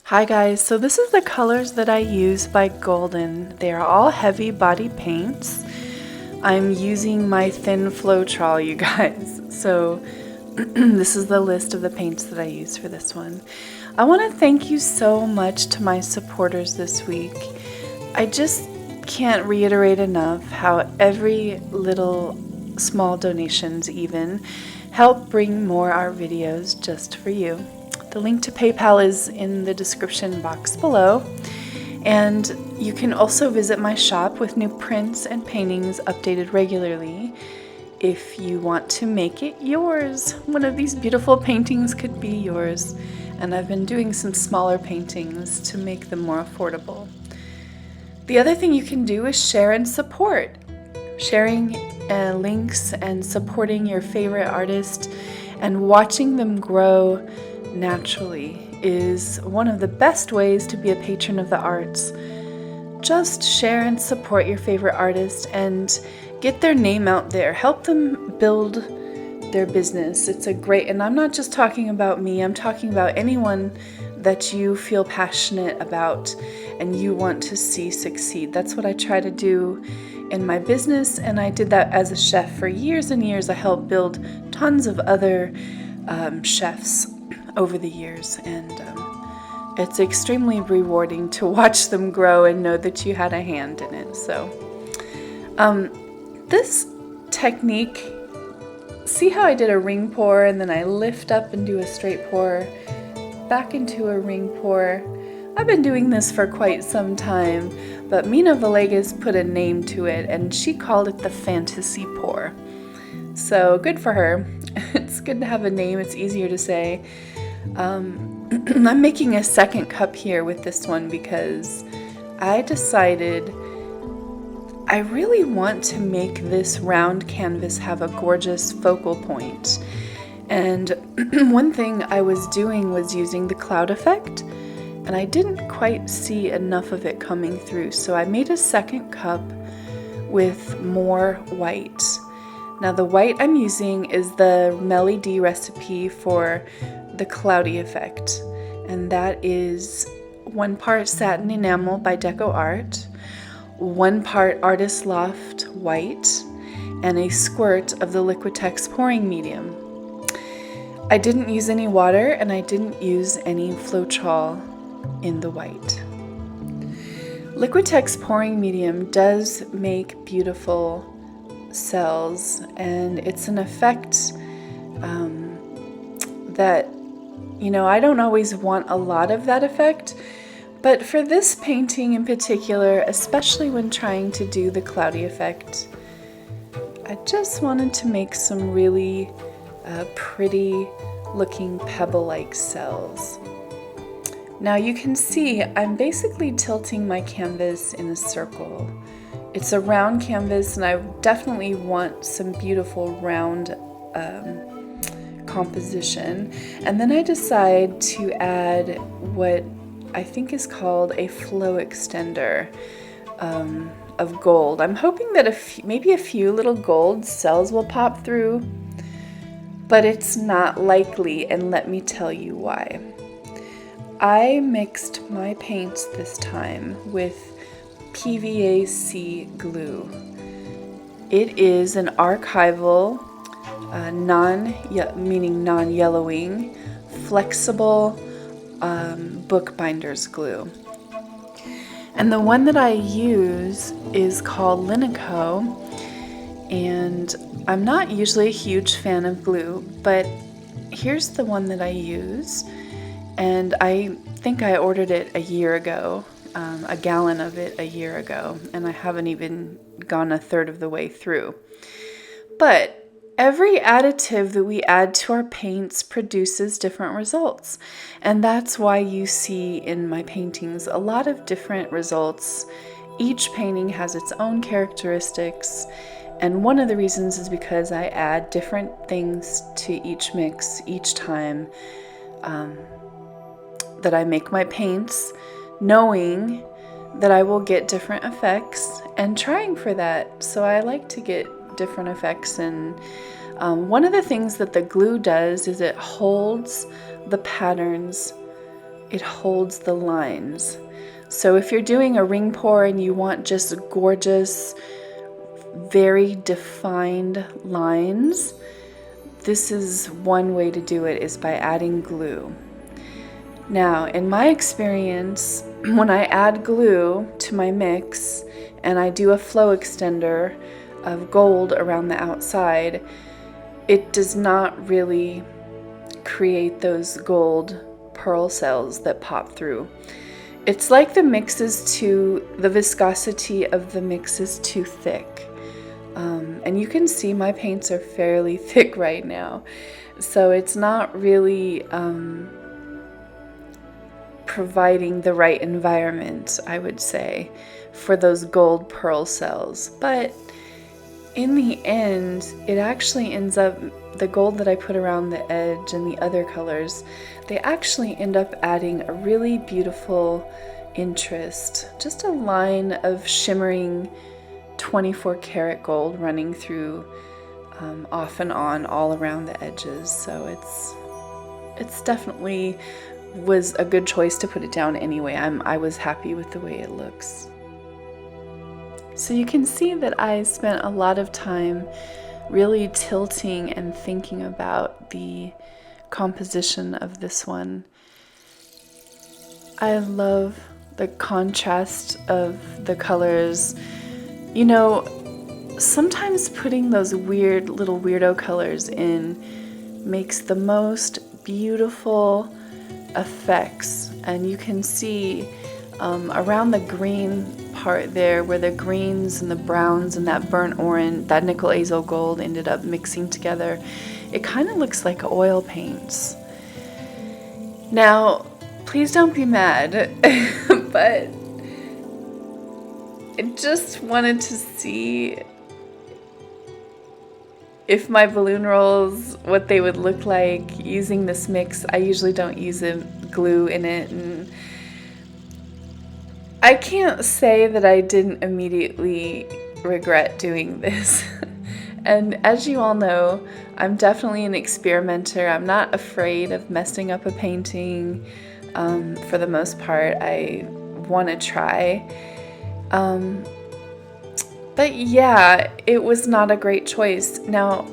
Hi guys, so this is the colors that I use by Golden. They are all heavy body paints. I'm using my thin Floetrol, you guys. So this is the list of the paints that I use for this one. I want to thank you so much to my supporters this week. I just can't reiterate enough how every little small donations even help bring more art videos just for you. The link to PayPal is in the description box below, and you can also visit my shop with new prints and paintings updated regularly if you want to make it yours. One of these beautiful paintings could be yours, and I've been doing some smaller paintings to make them more affordable. The other thing you can do is share and support. Sharing links and supporting your favorite artist and watching them grow naturally is one of the best ways to be a patron of the arts. Just share and support your favorite artist and get their name out there. Help them build their business. It's a great, and I'm not just talking about me, I'm talking about anyone that you feel passionate about and you want to see succeed. That's what I try to do in my business, and I did that as a chef for years and years. I helped build tons of other chefs over the years, and it's extremely rewarding to watch them grow and know that you had a hand in it. So this technique, see how I did a ring pour and then I lift up and do a straight pour back into a ring pour? I've been doing this for quite some time, but Mina Villegas put a name to it and she called it the Fantasy Pour. So good for her. It's good to have a name, it's easier to say. I'm making a second cup here with this one because I decided I really want to make this round canvas have a gorgeous focal point. And one thing I was doing was using the cloud effect, and I didn't quite see enough of it coming through. So I made a second cup with more white. Now the white I'm using is the MelyD recipe for the cloudy effect, and that is 1 part satin enamel by Deco Art, 1 part Artist Loft white, and a squirt of the Liquitex pouring medium. I didn't use any water and I didn't use any Floetrol in the white. Liquitex pouring medium does make beautiful cells, and it's an effect that, you know, I don't always want a lot of that effect, but for this painting in particular, especially when trying to do the cloudy effect, I just wanted to make some really pretty looking pebble-like cells. Now you can see I'm basically tilting my canvas in a circle. It's a round canvas and I definitely want some beautiful round composition. And then I decide to add what I think is called a flow extender of gold. I'm hoping that maybe a few little gold cells will pop through, but it's not likely, and let me tell you why. I mixed my paints this time with PVAC glue. It is an archival, meaning non-yellowing, flexible bookbinder's glue. And the one that I use is called Linico, and I'm not usually a huge fan of glue, but here's the one that I use, and I think I ordered it a year ago, a gallon of it a year ago, and I haven't even gone a third of the way through. But every additive that we add to our paints produces different results, and that's why you see in my paintings a lot of different results. Each painting has its own characteristics, and one of the reasons is because I add different things to each mix each time that I make my paints, knowing that I will get different effects and trying for that. So I like to get different effects, and one of the things that the glue does is it holds the patterns it holds the lines. So if you're doing a ring pour and you want just gorgeous, very defined lines, this is one way to do it, is by adding glue. Now, in my experience, when I add glue to my mix and I do a flow extender of gold around the outside, it does not really create those gold pearl cells that pop through. It's like the viscosity of the mix is too thick. And you can see my paints are fairly thick right now. So it's not really providing the right environment, I would say, for those gold pearl cells. But in the end, it actually ends up, the gold that I put around the edge and the other colors, they actually end up adding a really beautiful interest. Just a line of shimmering 24 karat gold running through off and on all around the edges. So it's definitely was a good choice to put it down anyway. I was happy with the way it looks. So you can see that I spent a lot of time really tilting and thinking about the composition of this one. I love the contrast of the colors. You know, sometimes putting those weird little weirdo colors in makes the most beautiful effects. And you can see around the green part there, where the greens and the browns and that burnt orange, that nickel azo gold ended up mixing together, it kind of looks like oil paints. Now, please don't be mad, but I just wanted to see if my balloon rolls, what they would look like using this mix. I usually don't use glue in it, and I can't say that I didn't immediately regret doing this. And as you all know, I'm definitely an experimenter. I'm not afraid of messing up a painting. For the most part, I want to try. But yeah, it was not a great choice. Now,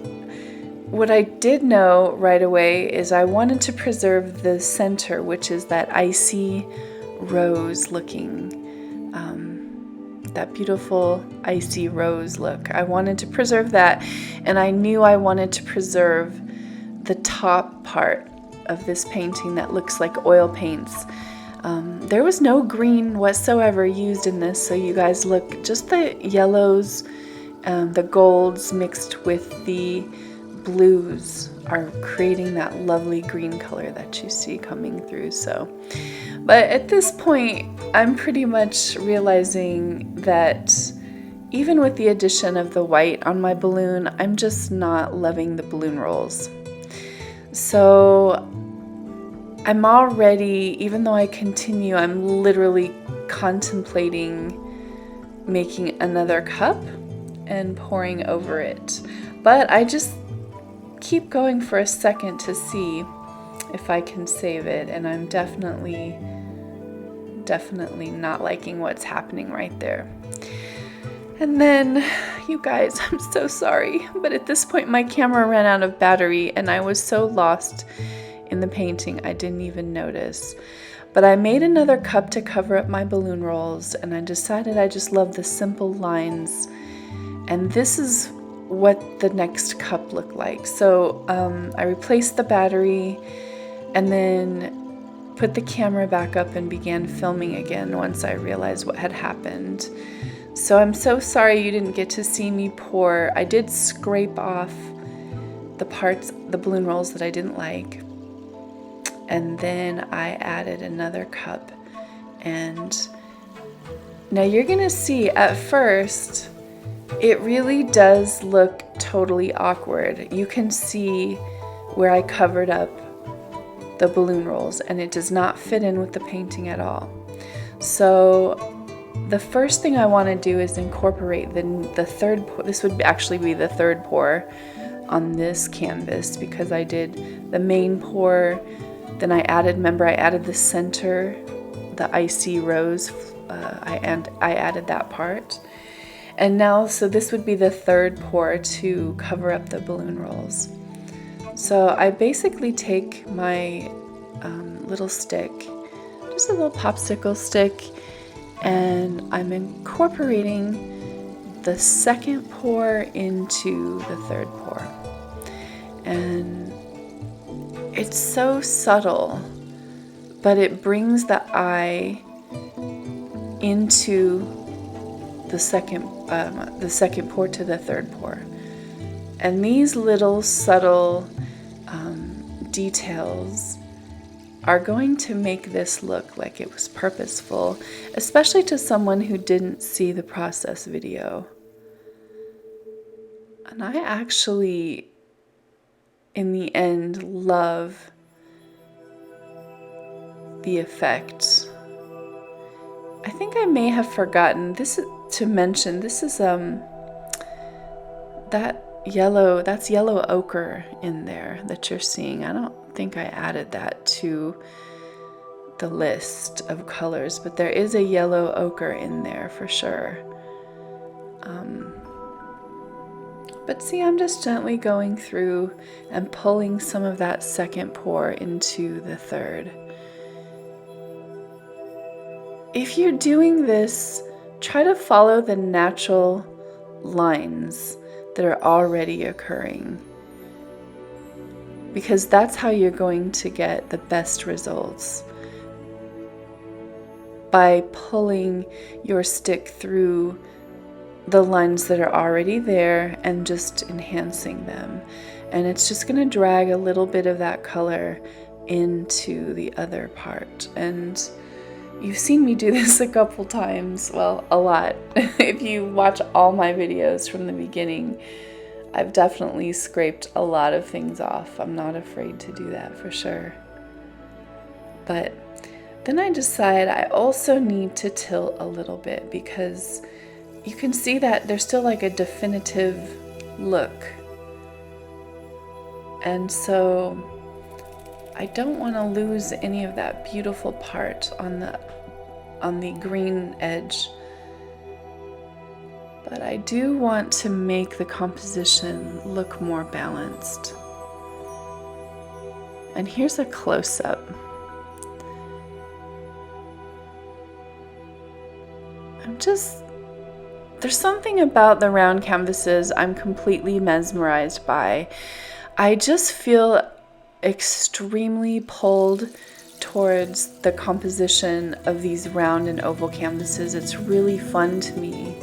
what I did know right away is I wanted to preserve the center, which is that icy rose looking, that beautiful icy rose look. I wanted to preserve that, and I knew I wanted to preserve the top part of this painting that looks like oil paints. There was no green whatsoever used in this, so you guys look, just the yellows, the golds mixed with the blues are creating that lovely green color that you see coming through. So, but at this point, I'm pretty much realizing that even with the addition of the white on my balloon, I'm just not loving the balloon rolls. So I'm already, even though I continue, I'm literally contemplating making another cup and pouring over it. But I just keep going for a second to see if I can save it, and I'm definitely not liking what's happening right there. And then, you guys, I'm so sorry, but at this point my camera ran out of battery and I was so lost in the painting I didn't even notice. But I made another cup to cover up my balloon rolls, and I decided I just love the simple lines, and this is what the next cup looked like. So I replaced the battery and then put the camera back up and began filming again once I realized what had happened. So I'm so sorry you didn't get to see me pour. I did scrape off the parts, the balloon rolls that I didn't like, and then I added another cup. And now you're gonna see, at first it really does look totally awkward. You can see where I covered up the balloon rolls and it does not fit in with the painting at all. So the first thing I want to do is incorporate the third pour. This would actually be the third pour on this canvas, because I did the main pour, Then I added the center, the icy rose, I added that part. And now, so this would be the third pour to cover up the balloon rolls. So I basically take my little stick, just a little popsicle stick, and I'm incorporating the second pour into the third pour. And it's so subtle, but it brings the eye into the second pour to the third pour. And these little subtle details are going to make this look like it was purposeful, especially to someone who didn't see the process video. And I actually, in the end, love the effect. I think I may have forgotten to mention this is that's yellow ochre in there that you're seeing. I don't think I added that to the list of colors, but there is a yellow ochre in there for sure. But see, I'm just gently going through and pulling some of that second pour into the third. If you're doing this, try to follow the natural lines that are already occurring, because that's how you're going to get the best results, by pulling your stick through the lines that are already there and just enhancing them. And it's just going to drag a little bit of that color into the other part. And you've seen me do this a couple times, well, a lot. If you watch all my videos from the beginning, I've definitely scraped a lot of things off. I'm not afraid to do that for sure. But then I decide I also need to tilt a little bit, because you can see that there's still like a definitive look. And so I don't want to lose any of that beautiful part on the green edge. But I do want to make the composition look more balanced. And here's a close-up. There's something about the round canvases I'm completely mesmerized by. I just feel extremely pulled towards the composition of these round and oval canvases. It's really fun to me.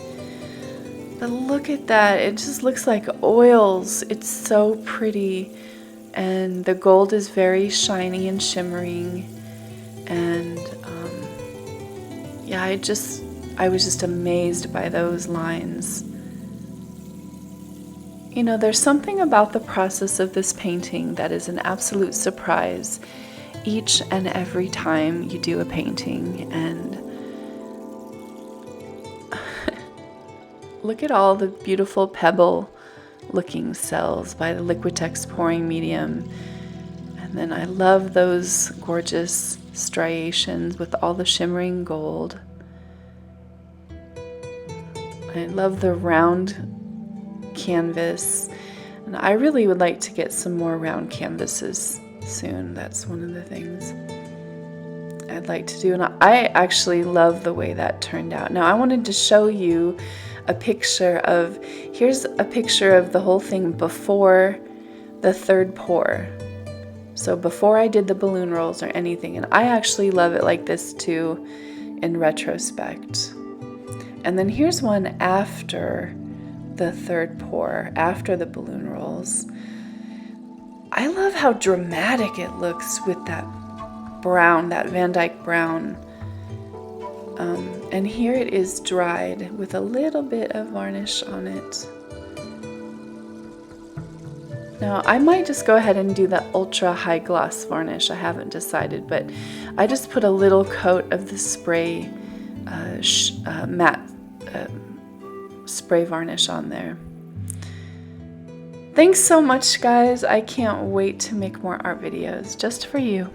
But look at that, it just looks like oils. It's so pretty, and the gold is very shiny and shimmering. And yeah, I was just amazed by those lines. You know, there's something about the process of this painting that is an absolute surprise each and every time you do a painting. And look at all the beautiful pebble looking cells by the Liquitex pouring medium. And then I love those gorgeous striations with all the shimmering gold. I love the round canvas, and I really would like to get some more round canvases soon. That's one of the things I'd like to do, and I actually love the way that turned out. Now I wanted to show you a picture of, here's a picture of the whole thing before the third pour. So before I did the balloon rolls or anything, and I actually love it like this too in retrospect. And then here's one after the third pour, after the balloon rolls. I love how dramatic it looks with that brown, that Van Dyke brown. And here it is dried with a little bit of varnish on it. Now I might just go ahead and do the ultra high gloss varnish. I haven't decided, but I just put a little coat of the spray matte spray varnish on there. Thanks so much, guys. I can't wait to make more art videos just for you.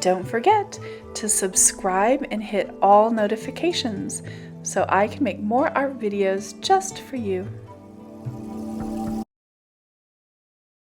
Don't forget to subscribe and hit all notifications so I can make more art videos just for you.